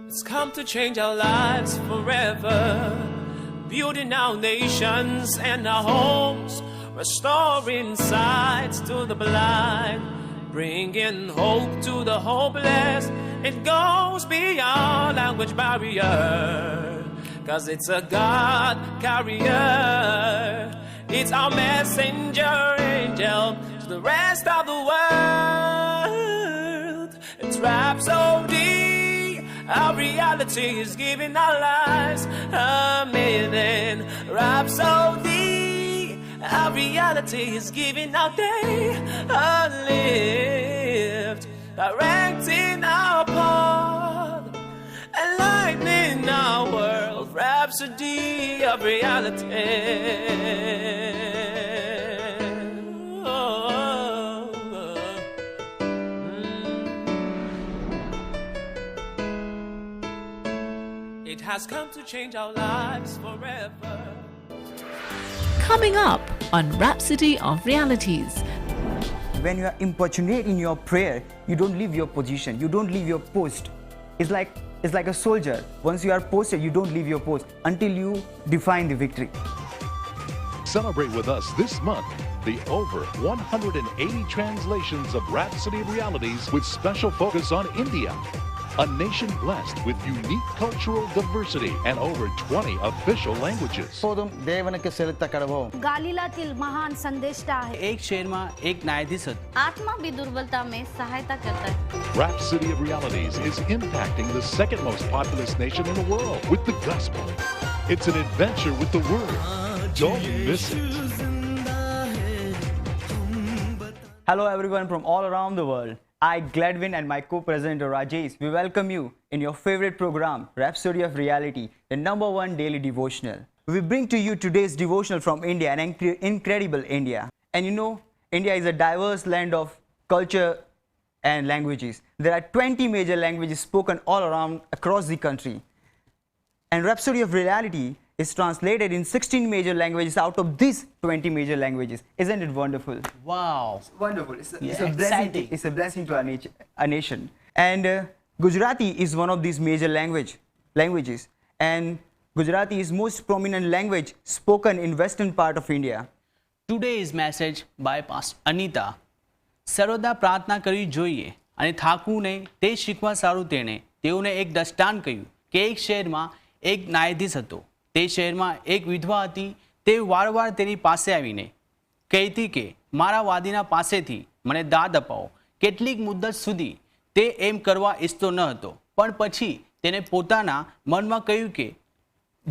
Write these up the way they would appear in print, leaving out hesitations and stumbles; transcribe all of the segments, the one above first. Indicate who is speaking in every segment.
Speaker 1: It's come to change our lives forever, building our nations and our homes, restoring sight to the blind, bringing hope to the hopeless. It goes beyond language barrier, 'cause it's a God carrier. It's our messenger angel to the rest of the world. It's Rhapsody, our reality is giving our lives a meaning. Rhapsody, our reality is giving our day a lift, directing our path, enlightening our world. Rhapsody of reality. It has come to change our lives forever.
Speaker 2: Coming up on Rhapsody of Realities.
Speaker 3: When you are importunate in your prayer, you don't leave your position, you don't leave your post. It's like a soldier. Once you are posted, you don't leave your post until you define the victory.
Speaker 4: Celebrate with us this month the over 180 translations of Rhapsody of Realities with special focus on India, a nation blessed with unique cultural diversity and over 20 official languages.
Speaker 3: போதும் தேவனுக்கு செலுத்த கடவோம்.
Speaker 5: गालिलातील महान संदेष्टा आहे.
Speaker 6: एक शहरमा एक न्यायाधीश હતો.
Speaker 5: आत्मा भी दुर्बलता में सहायता करता है.
Speaker 4: Rhapsody of Realities is impacting the second most populous nation in the world with the gospel. It's an adventure with the word. Don't miss it.
Speaker 3: Hello everyone from all around the world. I, Gladwin, and my co-presenter Rajesh, we welcome you in your favorite program, Rhapsody of Reality, the #1 daily devotional. We bring to you today's devotional from India, an incredible India. And you know, India is a diverse land of culture and languages. There are 20 major languages spoken all around across the country. And Rhapsody of Reality is translated in 16 major languages out of these 20 major languages. Isn't it wonderful?
Speaker 6: Vav
Speaker 3: Wonderful. It's a blessing.
Speaker 6: exciting.
Speaker 3: It's a blessing to our nation. And Gujarati is one of these major languages. And Gujarati is most prominent language spoken in western part of India.
Speaker 6: Today's message by Pastor Anita. સર્વદા પ્રાર્થના કરવી જોઈએ અને થાકવું નહીં તે શીખવા સારું તેણે તેઓને એક દૃષ્ટાંત કહ્યું કે એક શહેરમાં એક ન્યાયાધીશ હતો. તે શહેરમાં એક વિધવા હતી. તે વારવાર તેની પાસે આવીને કહેતી કે મારા વાદીના પાસેથી મને દાદ અપાવો. કેટલીક મુદ્દત સુધી તે એમ કરવા ઈચ્છતો ન હતો, પણ પછી તેને પોતાના મનમાં કહ્યું કે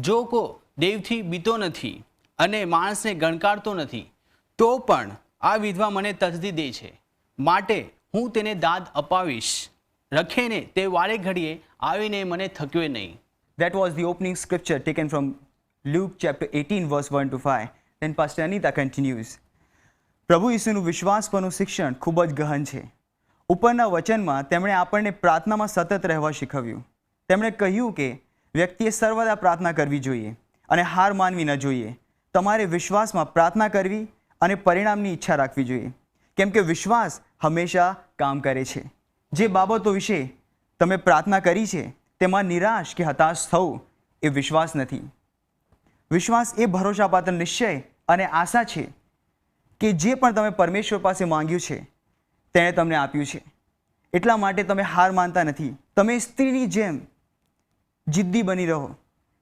Speaker 6: જો કો દેવથી બીતો નથી અને માણસને ગણકારતો નથી, તો પણ આ વિધવા મને તસદી દે છે, માટે હું તેને દાદ અપાવીશ. રખેને તે વારે ઘડીએ આવીને મને થક્યો નહીં.
Speaker 3: That was the opening scripture taken from Luke chapter 18 verse 1 to 5. Then Pastor Anita continues. પ્રભુ ઈસુનું વિશ્વાસપરનું શિક્ષણ ખૂબ જ ગહન છે. ઉપરના વચનમાં તેમણે આપણને પ્રાર્થનામાં સતત રહેવા શીખવ્યું. તેમણે કહ્યું કે વ્યક્તિએ સર્વદા પ્રાર્થના કરવી જોઈએ અને હાર માનવી ન જોઈએ. તમારે વિશ્વાસમાં પ્રાર્થના કરવી અને પરિણામની ઈચ્છા રાખવી જોઈએ, કેમ કે વિશ્વાસ હંમેશા કામ કરે છે. જે બાબતો વિશે તમે પ્રાર્થના કરી છે તેમાં નિરાશ કે હતાશ થવું એ વિશ્વાસ નથી. વિશ્વાસ એ ભરોસાપાત્ર નિશ્ચય અને આશા છે કે જે પણ તમે પરમેશ્વર પાસે માંગ્યું છે તેણે તમને આપ્યું છે. એટલા માટે તમે હાર માનતા નથી. તમે સ્ત્રીની જેમ જિદ્દી બની રહો,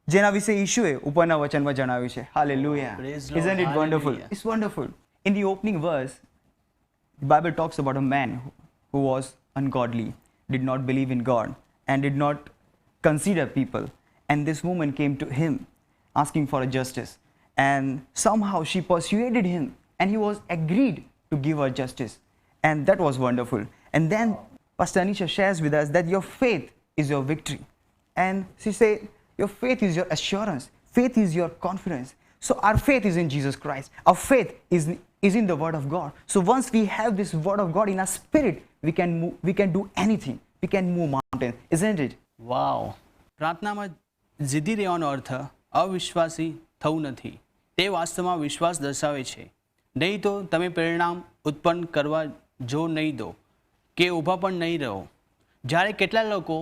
Speaker 3: જેના વિશે ઈશુએ ઉપરના વચનમાં જણાવ્યું છે. Hallelujah.
Speaker 6: Praise Lord.
Speaker 3: Isn't it wonderful?
Speaker 6: Hallelujah.
Speaker 3: It's wonderful. In the opening verse, the Bible talks about a man who was ungodly, did not believe in God, and did not consider people. And this woman came to him asking for a justice. And somehow she persuaded him, and he was agreed to give her justice. And that was wonderful. And then Pastor Anisha shares with us that your faith is your victory. And she said, your faith is your assurance. Faith is your confidence. So our faith is in Jesus Christ. Our faith is in the Word of God. So once we have this Word of God in our spirit, we can do anything. We can move mountains. Isn't it?
Speaker 6: વાવ. પ્રાર્થનામાં જીદી રહેવાનો અર્થ અવિશ્વાસી થવું નથી. તે વાસ્તવમાં વિશ્વાસ દર્શાવે છે. નહીં તો તમે પરિણામ ઉત્પન્ન કરવા જો નહીં દો કે ઊભા પણ નહીં રહો. જ્યારે કેટલા લોકો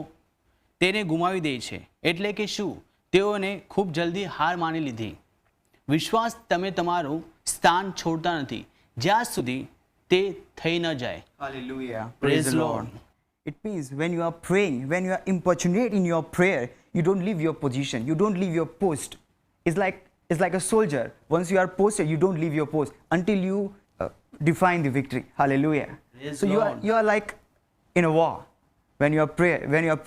Speaker 6: તેને ગુમાવી દે છે, એટલે કે શું તેઓને ખૂબ જલ્દી હાર માની લીધી. વિશ્વાસ તમે તમારું સ્થાન છોડતા નથી જ્યાં સુધી તે થઈ ન જાય.
Speaker 3: Hallelujah.
Speaker 6: Praise the Lord.
Speaker 3: It means when you are praying, when you are importunate in your prayer, you don't leave your position, you don't leave your post. It's like a soldier. Once you are posted, you don't leave your post until you define the victory. Hallelujah.
Speaker 6: Praise
Speaker 3: So
Speaker 6: Lord.
Speaker 3: you are like in a war. When you are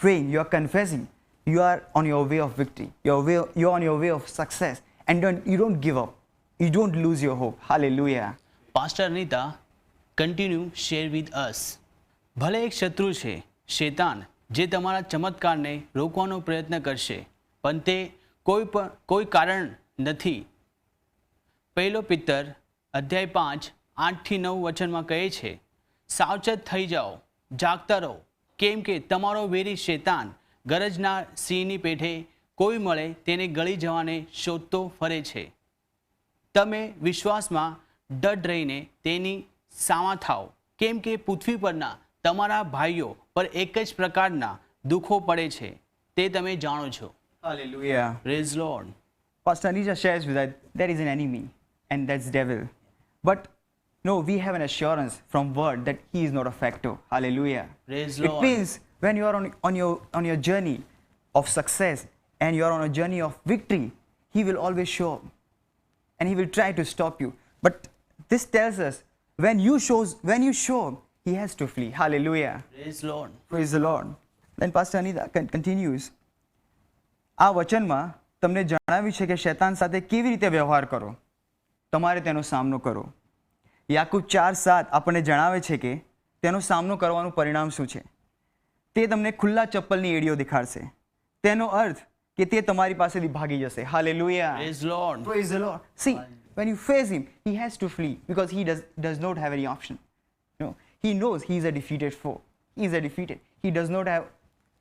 Speaker 3: praying, you are confessing, you are on your way of victory. You're on your way of success, and you don't give up. You don't lose your hope. Hallelujah.
Speaker 6: Pastor Anita continue share with us. ભલે એક શત્રુ છે શેતાન જે તમારા ચમત્કારને રોકવાનો પ્રયત્ન કરશે, પણ તે કોઈ કારણ નથી. પહેલો પિત્તર અધ્યાય 5 8-9 વચનમાં કહે છે, સાવચેત થઈ જાઓ, જાગતા રહો, કેમ કે તમારો વેરી શેતાન ગરજનાર સિંહની પેઠે કોઈ મળે તેને ગળી જવાને શોધતો ફરે છે. તમે વિશ્વાસમાં દઢ રહીને તેની સામા થાઓ, કેમ કે પૃથ્વી પરના તમારા ભાઈઓ પર એક જ પ્રકારના દુઃખો પડે છે, તે તમે જાણો છો.
Speaker 3: Hallelujah.
Speaker 6: Praise lord.
Speaker 3: Pastor Anisha shares with that there is an enemy, and that's devil. But no, we have an assurance from word that he is not a factor. Hallelujah.
Speaker 6: Praise
Speaker 3: It
Speaker 6: Lord.
Speaker 3: means when you are on your journey of success and you are on a journey of victory, he will always show up, and he will try to stop you. But this tells us when you show up, he has to flee. Hallelujah.
Speaker 6: Praise lord.
Speaker 3: Praise the Lord. Then Pastor Anita continues. આ વચનમાં તમને જણાવ્યું છે કે શૈતાન સાથે કેવી રીતે વ્યવહાર કરો, તમારે તેનો સામનો કરો. યાકૂબ 4:7 આપણને જણાવે છે કે તેનો સામનો કરવાનું પરિણામ શું છે. તે તમને ખુલ્લા ચપ્પલની એડીઓ દેખાડશે. તેનો અર્થ કે તે તમારી પાસેથી ભાગી જશે. Hallelujah.
Speaker 6: Praise lord.
Speaker 3: Praise the Lord. See, when you face him, he has to flee because he does not have any option. No, he knows he is a defeated foe. He is a defeated. He does not have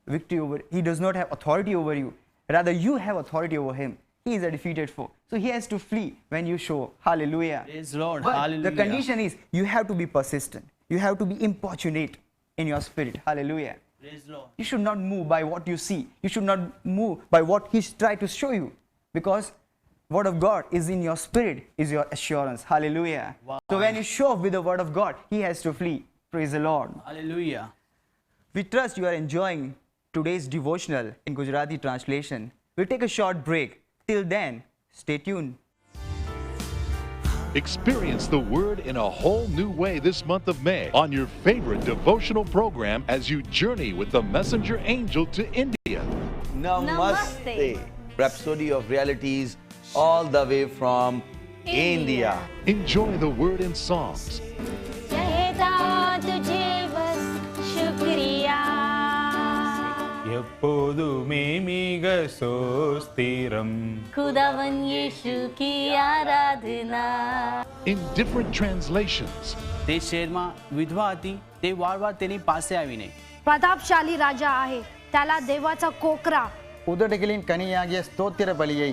Speaker 3: victory over. He does not have authority over you. Rather, you have authority over him. He is a defeated foe. So he has to flee when you show up. Hallelujah.
Speaker 6: Praise lord.
Speaker 3: But the
Speaker 6: hallelujah.
Speaker 3: condition is you have to be persistent. You have to be importunate in your spirit. Hallelujah.
Speaker 6: Praise lord.
Speaker 3: You should not move by what you see. You should not move by what he's trying to show you. Because word of God is in your spirit, is your assurance. Hallelujah.
Speaker 6: Wow.
Speaker 3: So when you show up with the word of God, he has to flee. Praise the Lord.
Speaker 6: Hallelujah.
Speaker 3: We trust you are enjoying today's devotional in Gujarati translation. We'll take a short break. Till then, stay tuned.
Speaker 4: Experience the Word in a whole new way this month of May on your favorite devotional program as you journey with the messenger angel to India.
Speaker 5: Namaste.
Speaker 7: Rhapsody of Realities, all the way from India.
Speaker 4: Enjoy the Word in songs,
Speaker 5: कहता तुझे बस शुक्रिया.
Speaker 8: எப்போதுமே மிக சோஸ்திரம்.
Speaker 5: खुदावन यीशु की आराधना.
Speaker 4: in different translations.
Speaker 6: તે શહેરમાં વિધવા હતી, તે વારવાર તેની પાસે આવીને
Speaker 9: ಪ್ರತಾಪಶಾಲಿ ರಾಜ आहे, त्याला देवाचा कोकरा.
Speaker 7: உதடுகளின் கனியாகிய ஸ்தோத்திர பலியை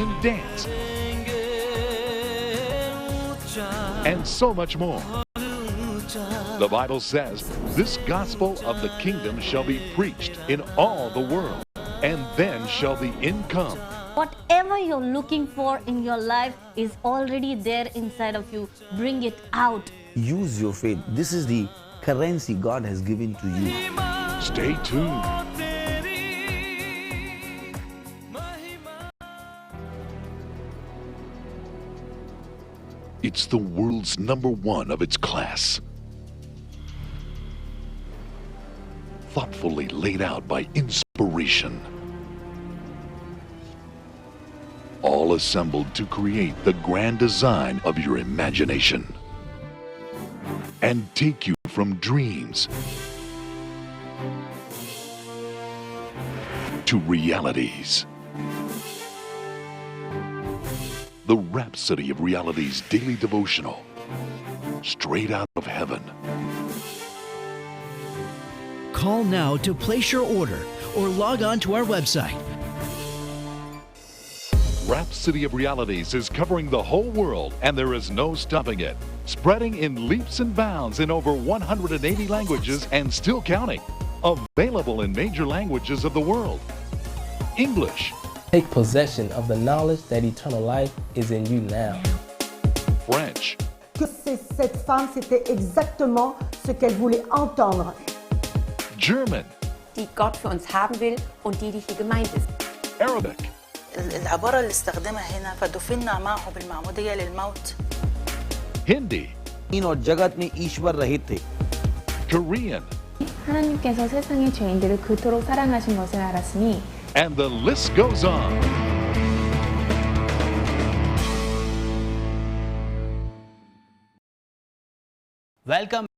Speaker 4: in dance, and so much more. The Bible says, this gospel of the kingdom shall be preached in all the world, and then shall the end come.
Speaker 5: Whatever you're looking for in your life is already there inside of you. Bring it out.
Speaker 7: use your faith. This is the currency God has given to you.
Speaker 4: Stay tuned. It's the world's #1 of its class. Thoughtfully laid out by inspiration. All assembled to create the grand design of your imagination and take you from dreams to realities. The Rhapsody of Realities daily devotional, straight out of heaven.
Speaker 10: Call now to place your order or log on to our website.
Speaker 4: Rhapsody of Realities is covering the whole world, and there is no stopping it. spreading in leaps and bounds in over 180 languages and still counting. Available in major languages of the world. English,
Speaker 11: Take possession of the knowledge that eternal life is in you now.
Speaker 4: French,
Speaker 12: Que cette femme, c'était exactement ce qu'elle voulait entendre.
Speaker 4: German,
Speaker 13: die Gott für uns haben will und die hier gemeint ist.
Speaker 4: Arabic,
Speaker 14: العبارة اللي استخدمها هنا فدفنا معه بالمعمودية للموت.
Speaker 4: Hindi,
Speaker 7: और जगत में ईश्वर रहित थे.
Speaker 4: Korean,
Speaker 13: 하나님께서 세상의 죄인들을 그토록 사랑하신 것을 알았으니
Speaker 4: and the list goes on.
Speaker 6: Welcome